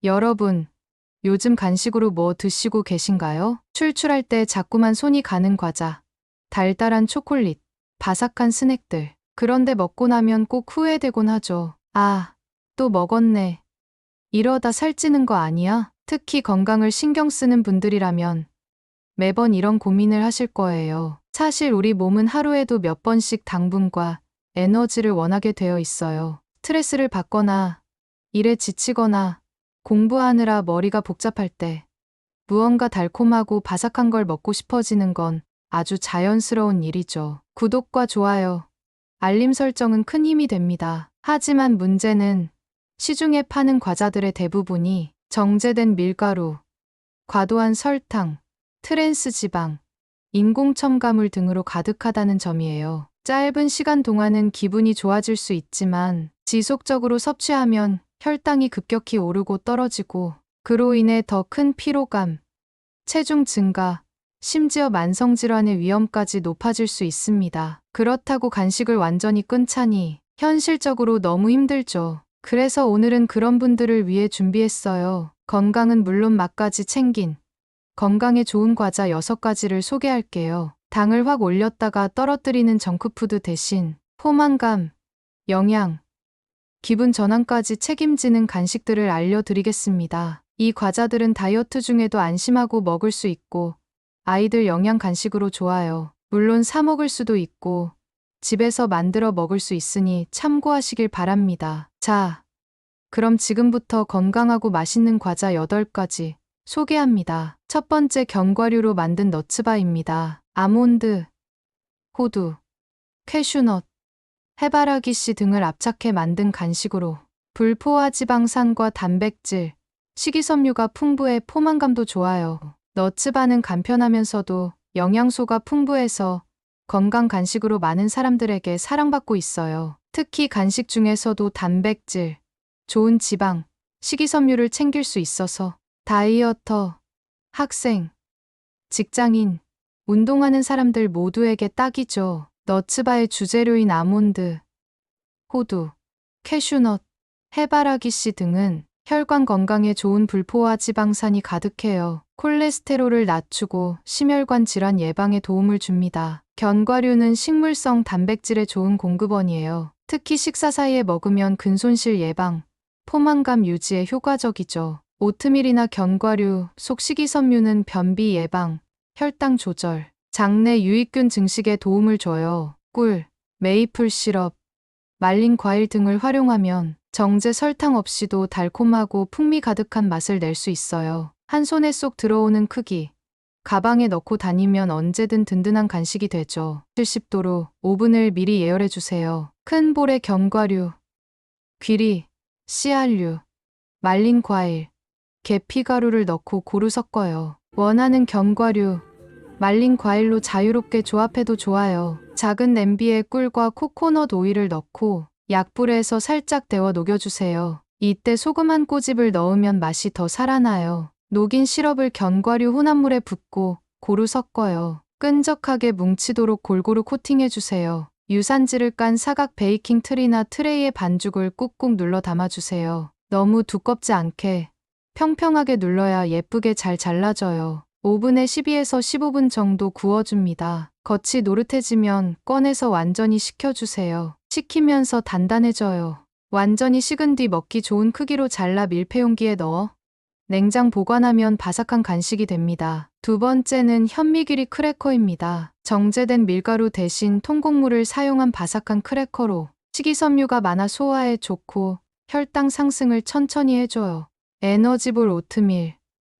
여러분, 요즘 간식으로 뭐 드시고 계신가요? 출출할 때 자꾸만 손이 가는 과자, 달달한 초콜릿, 바삭한 스낵들. 그런데 먹고 나면 꼭 후회되곤 하죠. 아, 또 먹었네. 이러다 살찌는 거 아니야? 특히 건강을 신경 쓰는 분들이라면 매번 이런 고민을 하실 거예요. 사실 우리 몸은 하루에도 몇 번씩 당분과 에너지를 원하게 되어 있어요. 스트레스를 받거나, 일에 지치거나, 공부하느라 머리가 복잡할 때, 무언가 달콤하고 바삭한 걸 먹고 싶어지는 건 아주 자연스러운 일이죠. 구독과 좋아요, 알림 설정은 큰 힘이 됩니다. 하지만 문제는 시중에 파는 과자들의 대부분이 정제된 밀가루, 과도한 설탕, 트랜스 지방, 인공 첨가물 등으로 가득하다는 점이에요. 짧은 시간 동안은 기분이 좋아질 수 있지만 지속적으로 섭취하면 혈당이 급격히 오르고 떨어지고 그로 인해 더 큰 피로감, 체중 증가, 심지어 만성질환의 위험까지 높아질 수 있습니다. 그렇다고 간식을 완전히 끊자니 현실적으로 너무 힘들죠. 그래서 오늘은 그런 분들을 위해 준비했어요. 건강은 물론 맛까지 챙긴 건강에 좋은 과자 6가지를 소개할게요. 당을 확 올렸다가 떨어뜨리는 정크푸드 대신 포만감, 영양, 기분 전환까지 책임지는 간식들을 알려드리겠습니다. 이 과자들은 다이어트 중에도 안심하고 먹을 수 있고 아이들 영양 간식으로 좋아요. 물론 사 먹을 수도 있고 집에서 만들어 먹을 수 있으니 참고하시길 바랍니다. 자, 그럼 지금부터 건강하고 맛있는 과자 8가지 소개합니다. 첫 번째, 견과류로 만든 너츠바입니다. 아몬드, 호두, 캐슈넛, 해바라기 씨 등을 압착해 만든 간식으로 불포화 지방산과 단백질, 식이섬유가 풍부해 포만감도 좋아요. 너츠바는 간편하면서도 영양소가 풍부해서 건강 간식으로 많은 사람들에게 사랑받고 있어요. 특히 간식 중에서도 단백질, 좋은 지방, 식이섬유를 챙길 수 있어서 다이어터, 학생, 직장인, 운동하는 사람들 모두에게 딱이죠. 너츠바의 주재료인 아몬드, 호두, 캐슈넛, 해바라기 씨 등은 혈관 건강에 좋은 불포화 지방산이 가득해요. 콜레스테롤을 낮추고 심혈관 질환 예방에 도움을 줍니다. 견과류는 식물성 단백질의 좋은 공급원이에요. 특히 식사 사이에 먹으면 근손실 예방, 포만감 유지에 효과적이죠. 오트밀이나 견과류 속 식이섬유는 변비 예방, 혈당 조절, 장내 유익균 증식에 도움을 줘요. 꿀, 메이플 시럽, 말린 과일 등을 활용하면 정제 설탕 없이도 달콤하고 풍미 가득한 맛을 낼 수 있어요. 한 손에 쏙 들어오는 크기, 가방에 넣고 다니면 언제든 든든한 간식이 되죠. 70도로 오븐을 미리 예열해 주세요. 큰 볼에 견과류, 귀리, 씨알류, 말린 과일, 계피가루를 넣고 고루 섞어요. 원하는 견과류, 말린 과일로 자유롭게 조합해도 좋아요. 작은 냄비에 꿀과 코코넛 오일을 넣고 약불에서 살짝 데워 녹여주세요. 이때 소금 한 꼬집을 넣으면 맛이 더 살아나요. 녹인 시럽을 견과류 혼합물에 붓고 고루 섞어요. 끈적하게 뭉치도록 골고루 코팅해주세요. 유산지를 깐 사각 베이킹 틀이나 트레이에 반죽을 꾹꾹 눌러 담아주세요. 너무 두껍지 않게 평평하게 눌러야 예쁘게 잘 잘라져요. 오븐에 12에서 15분 정도 구워줍니다. 겉이 노릇해지면 꺼내서 완전히 식혀주세요. 식히면서 단단해져요. 완전히 식은 뒤 먹기 좋은 크기로 잘라 밀폐용기에 넣어 냉장 보관하면 바삭한 간식이 됩니다. 두 번째는 현미귀리 크래커입니다. 정제된 밀가루 대신 통곡물을 사용한 바삭한 크래커로 식이섬유가 많아 소화에 좋고 혈당 상승을 천천히 해줘요. 에너지볼 오트밀,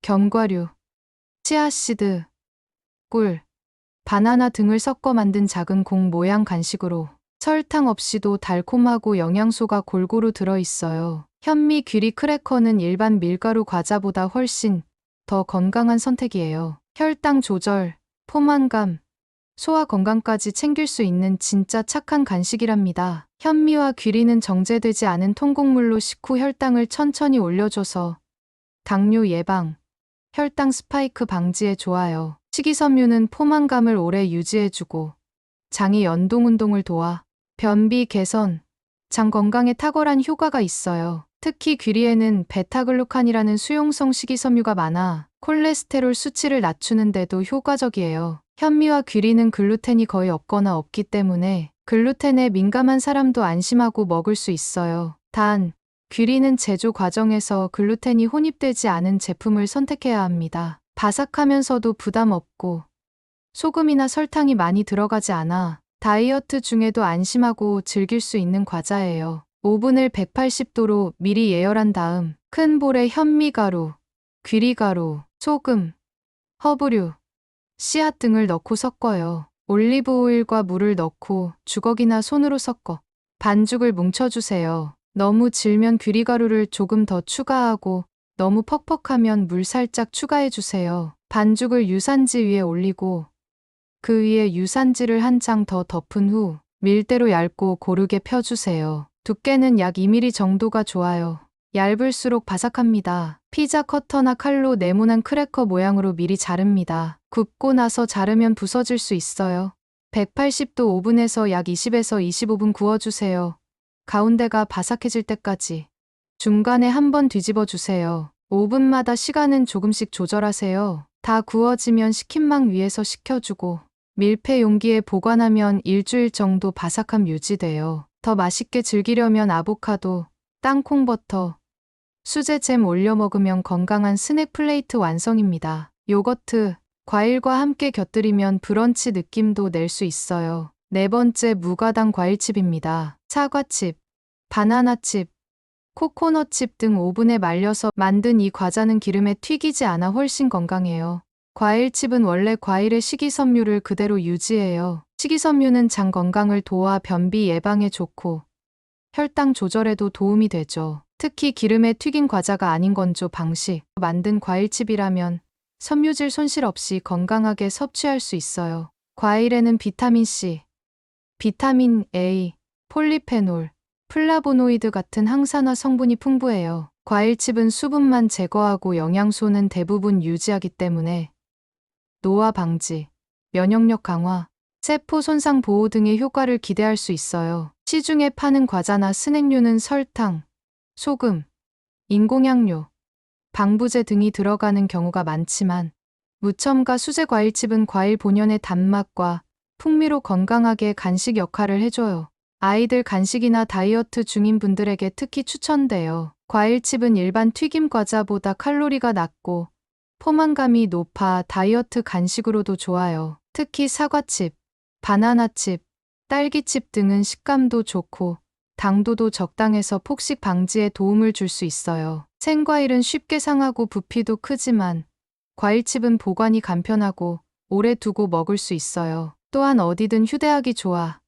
견과류, 치아씨드, 꿀, 바나나 등을 섞어 만든 작은 공 모양 간식으로 설탕 없이도 달콤하고 영양소가 골고루 들어있어요. 현미 귀리 크래커는 일반 밀가루 과자보다 훨씬 더 건강한 선택이에요. 혈당 조절, 포만감, 소화 건강까지 챙길 수 있는 진짜 착한 간식이랍니다. 현미와 귀리는 정제되지 않은 통곡물로 식후 혈당을 천천히 올려줘서 당뇨 예방, 혈당 스파이크 방지에 좋아요. 식이섬유는 포만감을 오래 유지해주고 장의 연동 운동을 도와 변비 개선, 장 건강에 탁월한 효과가 있어요. 특히 귀리에는 베타글루칸이라는 수용성 식이섬유가 많아 콜레스테롤 수치를 낮추는데도 효과적이에요. 현미와 귀리는 글루텐이 거의 없거나 없기 때문에 글루텐에 민감한 사람도 안심하고 먹을 수 있어요. 단, 귀리는 제조 과정에서 글루텐이 혼입되지 않은 제품을 선택해야 합니다. 바삭하면서도 부담 없고 소금이나 설탕이 많이 들어가지 않아 다이어트 중에도 안심하고 즐길 수 있는 과자예요. 오븐을 180도로 미리 예열한 다음 큰 볼에 현미가루, 귀리가루, 소금, 허브류, 씨앗 등을 넣고 섞어요. 올리브 오일과 물을 넣고 주걱이나 손으로 섞어 반죽을 뭉쳐주세요. 너무 질면 귀리가루를 조금 더 추가하고 너무 퍽퍽하면 물 살짝 추가해주세요. 반죽을 유산지 위에 올리고 그 위에 유산지를 한 장 더 덮은 후 밀대로 얇고 고르게 펴주세요. 두께는 약 2mm 정도가 좋아요. 얇을수록 바삭합니다. 피자 커터나 칼로 네모난 크래커 모양으로 미리 자릅니다. 굽고 나서 자르면 부서질 수 있어요. 180도 오븐에서 약 20에서 25분 구워주세요. 가운데가 바삭해질 때까지. 중간에 한번 뒤집어 주세요. 오븐마다 시간은 조금씩 조절하세요. 다 구워지면 식힌망 위에서 식혀주고 밀폐 용기에 보관하면 일주일 정도 바삭함 유지돼요. 더 맛있게 즐기려면 아보카도, 땅콩버터, 수제잼 올려 먹으면 건강한 스낵 플레이트 완성입니다. 요거트, 과일과 함께 곁들이면 브런치 느낌도 낼 수 있어요. 네 번째 무가당 과일칩입니다. 사과칩, 바나나칩, 코코넛칩 등 오븐에 말려서 만든 이 과자는 기름에 튀기지 않아 훨씬 건강해요. 과일칩은 원래 과일의 식이섬유를 그대로 유지해요. 식이섬유는 장 건강을 도와 변비 예방에 좋고 혈당 조절에도 도움이 되죠. 특히 기름에 튀긴 과자가 아닌 건조 방식 만든 과일칩이라면 섬유질 손실 없이 건강하게 섭취할 수 있어요. 과일에는 비타민C, 비타민 A, 폴리페놀, 플라보노이드 같은 항산화 성분이 풍부해요. 과일칩은 수분만 제거하고 영양소는 대부분 유지하기 때문에 노화 방지, 면역력 강화, 세포 손상 보호 등의 효과를 기대할 수 있어요. 시중에 파는 과자나 스낵류는 설탕, 소금, 인공향료, 방부제 등이 들어가는 경우가 많지만 무첨가 수제 과일칩은 과일 본연의 단맛과 풍미로 건강하게 간식 역할을 해줘요. 아이들 간식이나 다이어트 중인 분들에게 특히 추천돼요. 과일칩은 일반 튀김 과자보다 칼로리가 낮고 포만감이 높아 다이어트 간식으로도 좋아요. 특히 사과칩, 바나나칩, 딸기칩 등은 식감도 좋고 당도도 적당해서 폭식 방지에 도움을 줄 수 있어요. 생과일은 쉽게 상하고 부피도 크지만 과일칩은 보관이 간편하고 오래 두고 먹을 수 있어요. 또한 어디든 휴대하기 좋아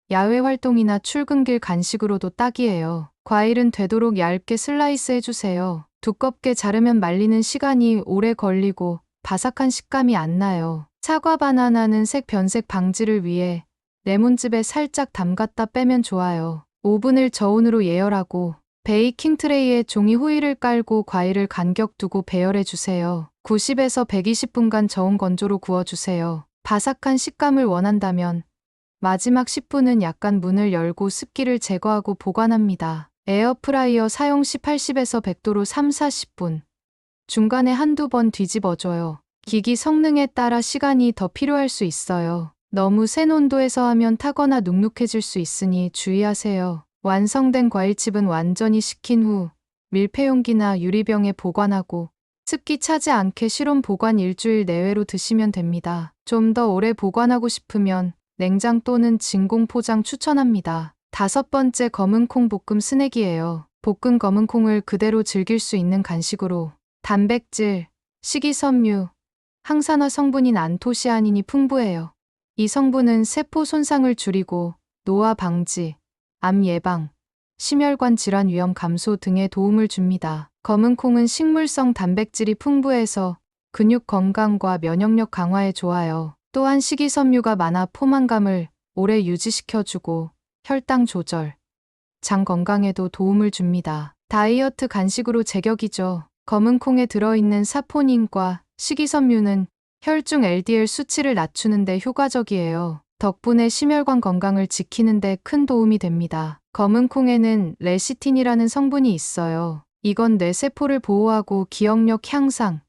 야외 활동이나 출근길 간식으로도 딱이에요. 과일은 되도록 얇게 슬라이스 해주세요. 두껍게 자르면 말리는 시간이 오래 걸리고 바삭한 식감이 안 나요. 사과 바나나는 색 변색 방지를 위해 레몬즙에 살짝 담갔다 빼면 좋아요. 오븐을 저온으로 예열하고 베이킹 트레이에 종이 호일을 깔고 과일을 간격 두고 배열해 주세요. 90에서 120분간 저온 건조로 구워주세요. 바삭한 식감을 원한다면 마지막 10분은 약간 문을 열고 습기를 제거하고 보관합니다. 에어프라이어 사용 시 80에서 100도로 3-40분. 중간에 한두 번 뒤집어줘요. 기기 성능에 따라 시간이 더 필요할 수 있어요. 너무 센 온도에서 하면 타거나 눅눅해질 수 있으니 주의하세요. 완성된 과일칩은 완전히 식힌 후 밀폐용기나 유리병에 보관하고 습기 차지 않게 실온 보관 일주일 내외로 드시면 됩니다. 좀 더 오래 보관하고 싶으면 냉장 또는 진공 포장 추천합니다. 5번째 검은콩 볶음 스낵이에요. 볶은 검은콩을 그대로 즐길 수 있는 간식으로 단백질, 식이섬유, 항산화 성분인 안토시아닌이 풍부해요. 이 성분은 세포 손상을 줄이고 노화 방지, 암 예방, 심혈관 질환 위험 감소 등에 도움을 줍니다. 검은콩은 식물성 단백질이 풍부해서 근육 건강과 면역력 강화에 좋아요. 또한 식이섬유가 많아 포만감을 오래 유지시켜주고 혈당 조절, 장 건강에도 도움을 줍니다. 다이어트 간식으로 제격이죠. 검은콩에 들어있는 사포닌과 식이섬유는 혈중 LDL 수치를 낮추는 데 효과적이에요. 덕분에 심혈관 건강을 지키는 데 큰 도움이 됩니다. 검은 콩에는 레시틴이라는 성분이 있어요. 이건 뇌세포를 보호하고 기억력 향상,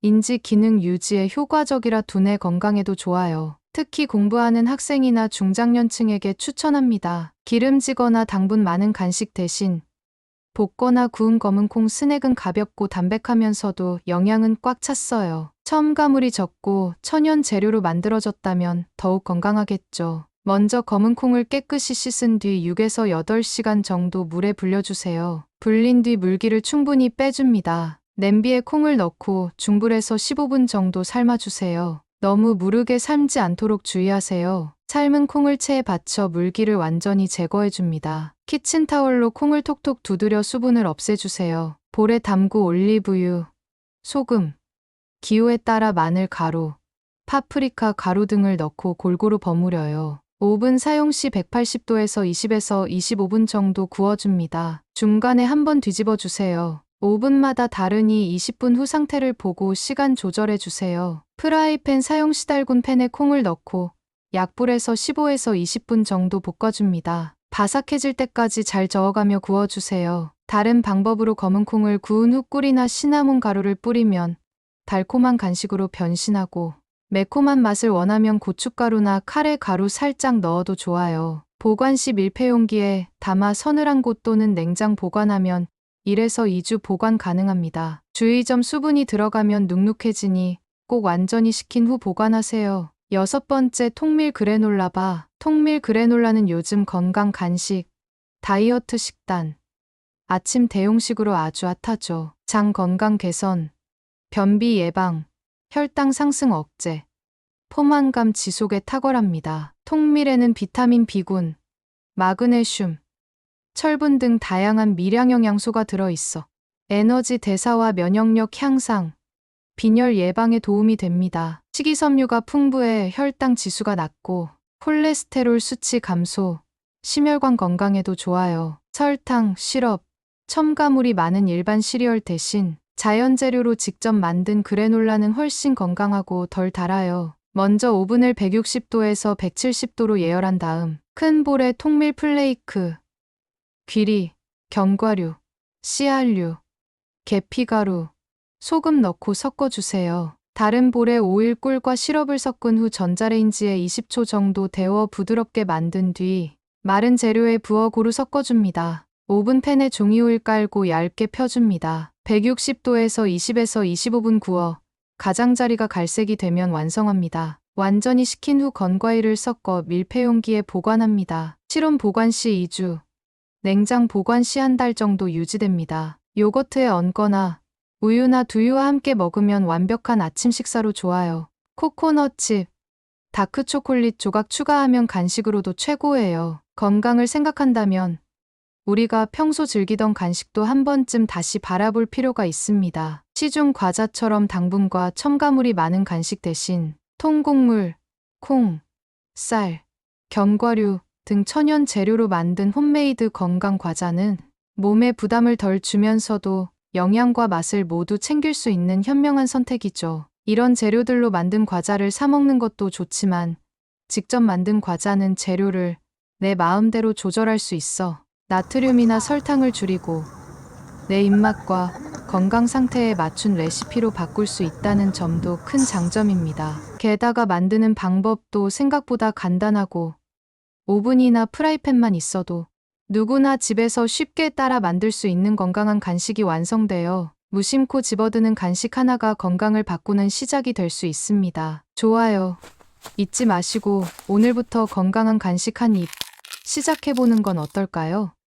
인지 기능 유지에 효과적이라 두뇌 건강에도 좋아요. 특히 공부하는 학생이나 중장년층에게 추천합니다. 기름지거나 당분 많은 간식 대신 볶거나 구운 검은 콩 스낵은 가볍고 담백하면서도 영양은 꽉 찼어요. 첨가물이 적고 천연 재료로 만들어졌다면 더욱 건강하겠죠. 먼저 검은 콩을 깨끗이 씻은 뒤 6에서 8시간 정도 물에 불려주세요. 불린 뒤 물기를 충분히 빼줍니다. 냄비에 콩을 넣고 중불에서 15분 정도 삶아주세요. 너무 무르게 삶지 않도록 주의하세요. 삶은 콩을 체에 받쳐 물기를 완전히 제거해줍니다. 키친타월로 콩을 톡톡 두드려 수분을 없애주세요. 볼에 담고 올리브유, 소금, 기호에 따라 마늘 가루, 파프리카 가루 등을 넣고 골고루 버무려요. 오븐 사용 시 180도에서 20에서 25분 정도 구워줍니다. 중간에 한번 뒤집어 주세요. 오븐마다 다르니 20분 후 상태를 보고 시간 조절해 주세요. 프라이팬 사용 시 달군 팬에 콩을 넣고 약불에서 15에서 20분 정도 볶아줍니다. 바삭해질 때까지 잘 저어가며 구워주세요. 다른 방법으로 검은 콩을 구운 후 꿀이나 시나몬 가루를 뿌리면 달콤한 간식으로 변신하고, 매콤한 맛을 원하면 고춧가루나 카레 가루 살짝 넣어도 좋아요. 보관 시 밀폐 용기에 담아 서늘한 곳 또는 냉장 보관하면 1에서 2주 보관 가능합니다. 주의점: 수분이 들어가면 눅눅해지니 꼭 완전히 식힌 후 보관하세요. 6번째, 통밀 그래놀라바. 통밀 그래놀라는 요즘 건강 간식, 다이어트 식단, 아침 대용식으로 아주 핫하죠. 장 건강 개선, 변비 예방, 혈당 상승 억제, 포만감 지속에 탁월합니다. 통밀에는 비타민 B군, 마그네슘, 철분 등 다양한 미량 영양소가 들어있어 에너지 대사와 면역력 향상, 빈혈 예방에 도움이 됩니다. 식이섬유가 풍부해 혈당 지수가 낮고 콜레스테롤 수치 감소, 심혈관 건강에도 좋아요. 설탕, 시럽, 첨가물이 많은 일반 시리얼 대신 자연 재료로 직접 만든 그래놀라는 훨씬 건강하고 덜 달아요. 먼저 오븐을 160도에서 170도로 예열한 다음 큰 볼에 통밀 플레이크, 귀리, 견과류, 씨알류, 계피가루, 소금 넣고 섞어주세요. 다른 볼에 오일, 꿀과 시럽을 섞은 후 전자레인지에 20초 정도 데워 부드럽게 만든 뒤 마른 재료에 부어 고루 섞어줍니다. 오븐팬에 종이오일 깔고 얇게 펴줍니다. 160도에서 20에서 25분 구워 가장자리가 갈색이 되면 완성합니다. 완전히 식힌 후 건과일을 섞어 밀폐용기에 보관합니다. 실온 보관 시 2주, 냉장 보관 시 한 달 정도 유지됩니다. 요거트에 얹거나 우유나 두유와 함께 먹으면 완벽한 아침 식사로 좋아요. 코코넛칩, 다크초콜릿 조각 추가하면 간식으로도 최고예요. 건강을 생각한다면 우리가 평소 즐기던 간식도 한 번쯤 다시 바라볼 필요가 있습니다. 시중 과자처럼 당분과 첨가물이 많은 간식 대신 통곡물, 콩, 쌀, 견과류 등 천연 재료로 만든 홈메이드 건강 과자는 몸에 부담을 덜 주면서도 영양과 맛을 모두 챙길 수 있는 현명한 선택이죠. 이런 재료들로 만든 과자를 사 먹는 것도 좋지만 직접 만든 과자는 재료를 내 마음대로 조절할 수 있어 나트륨이나 설탕을 줄이고 내 입맛과 건강 상태에 맞춘 레시피로 바꿀 수 있다는 점도 큰 장점입니다. 게다가 만드는 방법도 생각보다 간단하고 오븐이나 프라이팬만 있어도 누구나 집에서 쉽게 따라 만들 수 있는 건강한 간식이 완성되어 무심코 집어드는 간식 하나가 건강을 바꾸는 시작이 될 수 있습니다. 좋아요 잊지 마시고 오늘부터 건강한 간식 한 입 시작해보는 건 어떨까요?